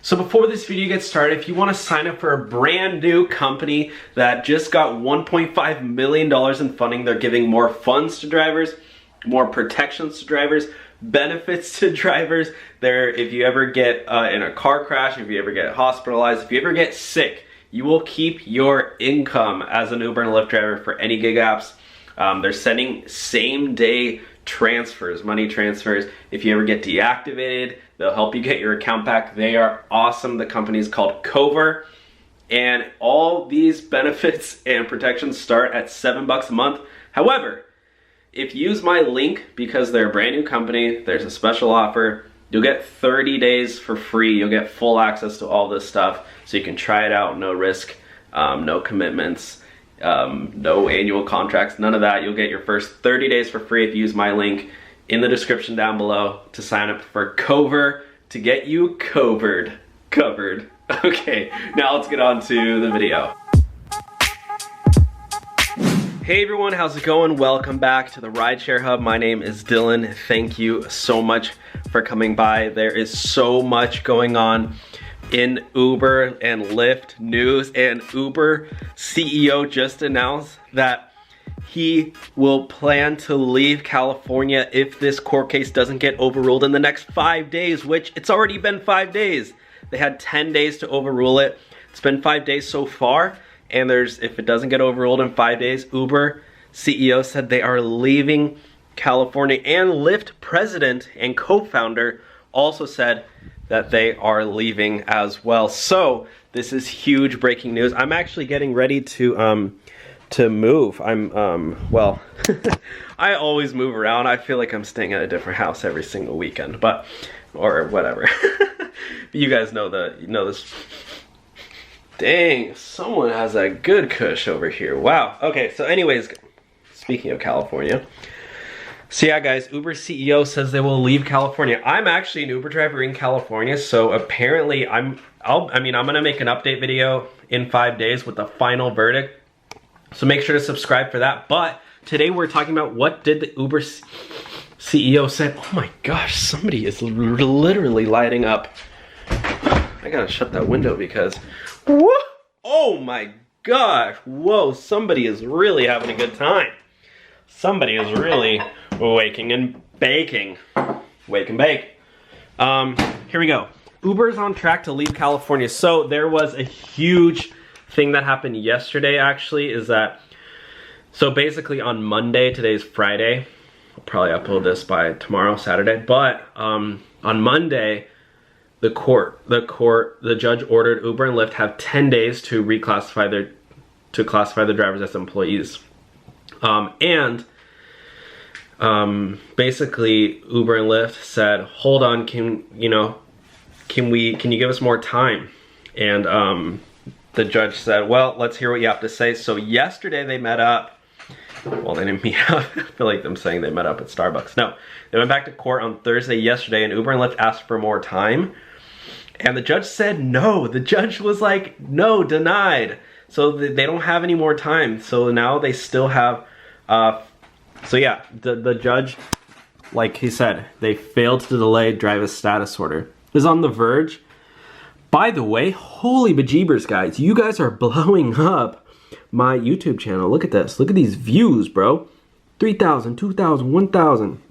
So before this video gets started, if you want to sign up for a brand new company that just got $1.5 million in funding, they're giving more funds to drivers, more protections to drivers, benefits to drivers. If you ever get in a car crash, if you ever get hospitalized, if you ever get sick, you will keep your income as an Uber and Lyft driver for any gig apps. They're sending same day transfers, money transfers. If you ever get deactivated, they'll help you get your account back. They are awesome. The company is called Cover, and all these benefits and protections start at $7 a month. However, if you use my link, because they're a brand new company, there's a special offer. You'll get 30 days for free. You'll get full access to all this stuff, so you can try it out, no risk, no commitments. No annual contracts, none of that. You'll get your first 30 days for free if you use my link in the description down below to sign up for Cover to get you covered. Okay, now let's get on to the video. Hey everyone, how's it going? Welcome back to the Rideshare Hub. My name is Dylan. Thank you so much for coming by. There is so much going on in Uber and Lyft news, and Uber CEO just announced that he will plan to leave California if this court case doesn't get overruled in the next 5 days, which it's already been 5 days. They had 10 days to overrule it. It's been 5 days so far, and if it doesn't get overruled in 5 days, Uber CEO said they are leaving California, and Lyft president and co-founder also said that they are leaving as well. So this is huge breaking news. I'm actually getting ready to move. Well, I always move around. I feel like I'm staying at a different house every single weekend, or whatever. You guys know this. Dang, someone has a good kush over here. Wow. Okay, so anyways, speaking of California, so yeah guys, Uber CEO says they will leave California. I'm actually an Uber driver in California, so apparently I'm gonna make an update video in 5 days with the final verdict. So make sure to subscribe for that. But today we're talking about what did the Uber CEO say. Oh my gosh, somebody is literally lighting up. I gotta shut that window because, whoa, oh my gosh, whoa, somebody is really having a good time. Somebody is really waking and baking. Wake and bake. Here we go. Uber is on track to leave California. So there was a huge thing that happened yesterday actually, is that, so basically on Monday, today's Friday, I'll probably upload this by tomorrow, Saturday, but on Monday, the judge ordered Uber and Lyft have 10 days to classify the drivers as employees. Basically Uber and Lyft said, hold on, can you give us more time? And the judge said, well, let's hear what you have to say. So yesterday they met up. Well, they didn't meet up. I feel like them saying they met up at Starbucks. No, they went back to court on Thursday yesterday, and Uber and Lyft asked for more time. And the judge said no. The judge was like, no, denied. So they don't have any more time. So now they still have, so yeah, the judge, like he said, they failed to delay driver's status order. Is on the verge. By the way, holy bejeebers, guys. You guys are blowing up my YouTube channel. Look at this. Look at these views, bro. 3,000, 2,000, 1,000,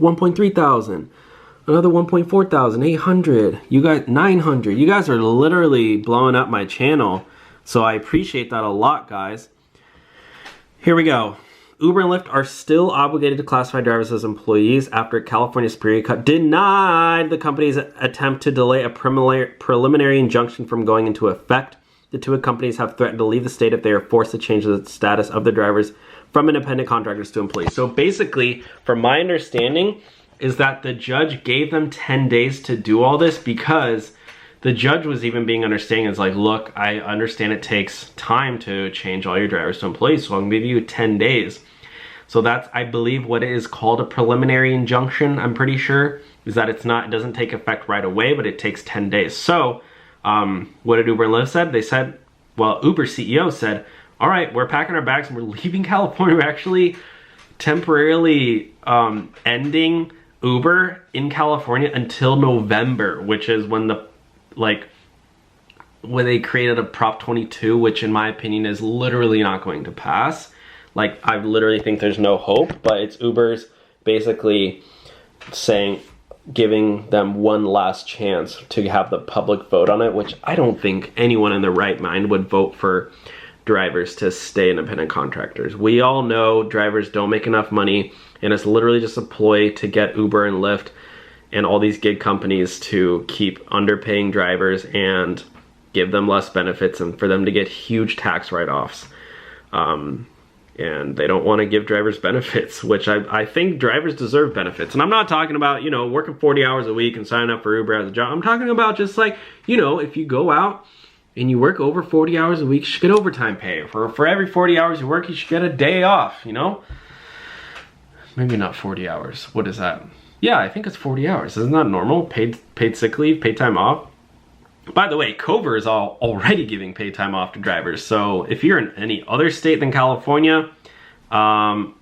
1.3 thousand. Another 1.4 thousand, 800. You guys, 900. You guys are literally blowing up my channel. So I appreciate that a lot, guys. Here we go. Uber and Lyft are still obligated to classify drivers as employees after California Superior Court denied the company's attempt to delay a preliminary injunction from going into effect. The two companies have threatened to leave the state if they are forced to change the status of the drivers from independent contractors to employees. So basically, from my understanding, is that the judge gave them 10 days to do all this, because the judge was even being understanding. It's like, look, I understand it takes time to change all your drivers to employees, so I'm gonna give you 10 days. So that's, I believe, what is called a preliminary injunction, I'm pretty sure, is that it doesn't take effect right away, but it takes 10 days. So what did Uber and Lyft said? They said, well, Uber CEO said, all right, we're packing our bags and we're leaving California. We're actually temporarily ending Uber in California until November, which is when the like when they created a Prop 22, which in my opinion is literally not going to pass. Like, I literally think there's no hope, but it's Uber's basically saying, giving them one last chance to have the public vote on it, which I don't think anyone in their right mind would vote for drivers to stay independent contractors. We all know drivers don't make enough money, and it's literally just a ploy to get Uber and Lyft and all these gig companies to keep underpaying drivers and give them less benefits and for them to get huge tax write-offs. And they don't want to give drivers benefits, which I think drivers deserve benefits. And I'm not talking about, you know, working 40 hours a week and signing up for Uber as a job. I'm talking about just like, you know, if you go out and you work over 40 hours a week, you should get overtime pay. For every 40 hours you work, you should get a day off, you know? Maybe not 40 hours. What is that? Yeah, I think it's 40 hours. Isn't that normal? Paid sick leave, paid time off. By the way, Cover is already giving paid time off to drivers. So if you're in any other state than California, sign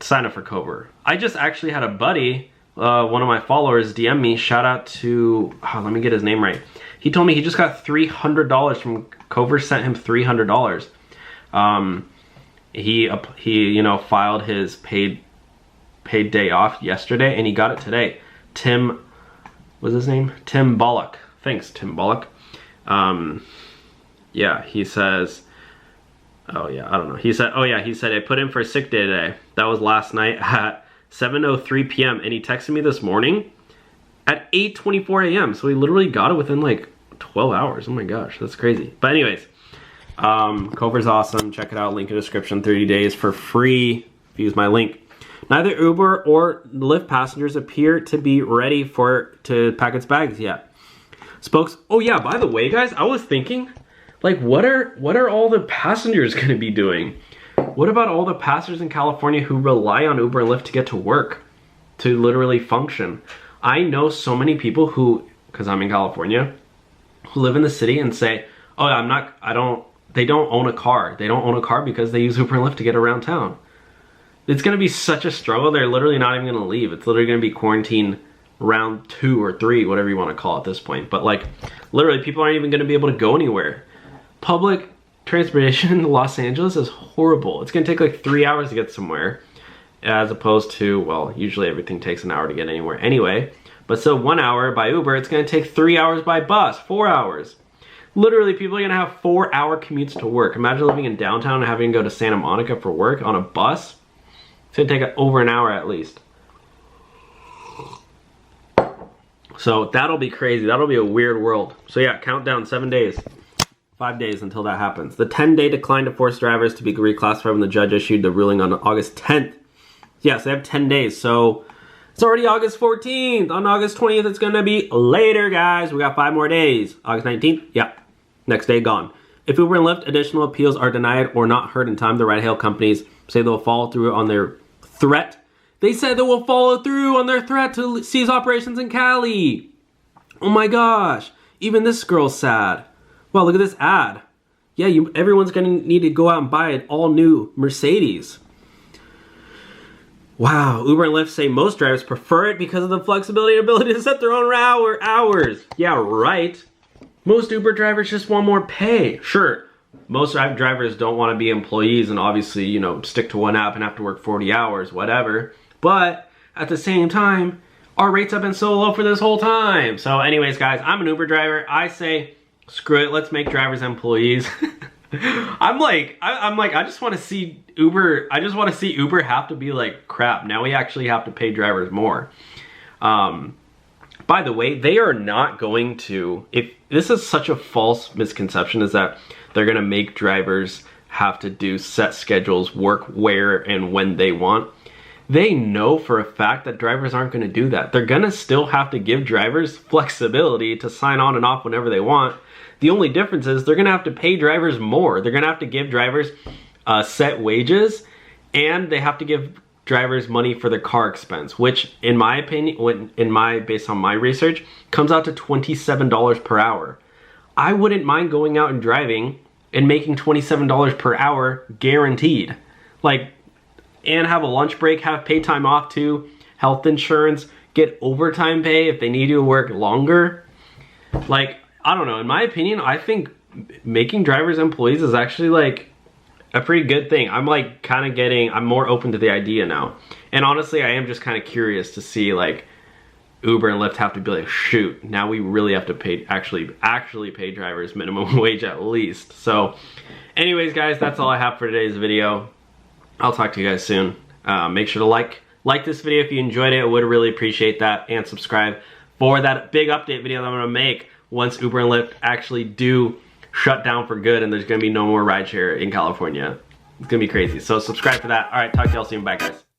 up for Cover. I just actually had a buddy, one of my followers, DM me. Shout out to, let me get his name right. He told me he just got $300 from Cover, sent him $300. He you know, filed his paid day off yesterday, and he got it today. Tim, what's his name? Tim Bullock. Thanks, Tim Bullock. Yeah, he says, oh yeah, I don't know. He said, oh yeah, he said, I put in for a sick day today. That was last night at 7:03 p.m. And he texted me this morning at 8:24 a.m. So he literally got it within like 12 hours. Oh my gosh, that's crazy. But anyways, Cover's awesome. Check it out, link in the description, 30 days for free if you use my link. Neither Uber or Lyft passengers appear to be ready to pack its bags yet. Oh yeah, by the way, guys, I was thinking, like, what are all the passengers gonna be doing? What about all the passengers in California who rely on Uber and Lyft to get to work, to literally function? I know so many people who, because I'm in California, who live in the city and say, oh, they don't own a car. They don't own a car because they use Uber and Lyft to get around town. It's gonna be such a struggle. They're literally not even gonna leave. It's literally gonna be quarantine round 2 or 3, whatever you want to call it at this point. But like, literally, people aren't even going to be able to go anywhere. Public transportation in Los Angeles is horrible. It's going to take like 3 hours to get somewhere, as opposed to, well, usually everything takes an hour to get anywhere anyway. But so 1 hour by Uber, it's going to take 3 hours by bus, 4 hours. Literally, people are going to have 4-hour commutes to work. Imagine living in downtown and having to go to Santa Monica for work on a bus. It's going to take over an hour at least. So that'll be crazy. That'll be a weird world. So yeah, countdown, 7 days. 5 days until that happens. The 10-day decline to force drivers to be reclassified when the judge issued the ruling on August 10th. Yeah, so they have 10 days. So it's already August 14th. On August 20th, it's going to be later, guys. We got 5 more days. August 19th, yeah. Next day, gone. If Uber and Lyft additional appeals are denied or not heard in time, the ride-hail companies say they'll follow through on their threat. They said they will follow through on their threat to cease operations in Cali. Oh my gosh. Even this girl's sad. Wow, look at this ad. Yeah, everyone's going to need to go out and buy an all-new Mercedes. Wow, Uber and Lyft say most drivers prefer it because of the flexibility and ability to set their own hours. Yeah, right. Most Uber drivers just want more pay. Sure, most drivers don't want to be employees and obviously, you know, stick to one app and have to work 40 hours, whatever. But at the same time, our rates have been so low for this whole time. So anyways, guys, I'm an Uber driver. I say, screw it, let's make drivers employees. I just want to see Uber, Uber have to be like, crap, now we actually have to pay drivers more. By the way, they are not going to, if this is such a false misconception, is that they're gonna make drivers have to do set schedules, work where and when they want. They know for a fact that drivers aren't going to do that. They're going to still have to give drivers flexibility to sign on and off whenever they want. The only difference is they're going to have to pay drivers more. They're going to have to give drivers set wages, and they have to give drivers money for their car expense, which in my opinion, based on my research, comes out to $27 per hour. I wouldn't mind going out and driving and making $27 per hour guaranteed. Like, and have a lunch break, have paid time off too, health insurance, get overtime pay if they need to work longer. like, I don't know, in my opinion, I think making drivers employees is actually like a pretty good thing. I'm like kind of I'm more open to the idea now. And honestly, I am just kind of curious to see like Uber and Lyft have to be like, shoot, now we really have to pay, actually pay drivers minimum wage at least. So anyways, guys, that's all I have for today's video. I'll talk to you guys soon. Make sure to like this video if you enjoyed it. I would really appreciate that, and subscribe for that big update video that I'm gonna make once Uber and Lyft actually do shut down for good and there's gonna be no more rideshare in California. It's gonna be crazy. So subscribe for that. All right, talk to y'all soon. Bye, guys.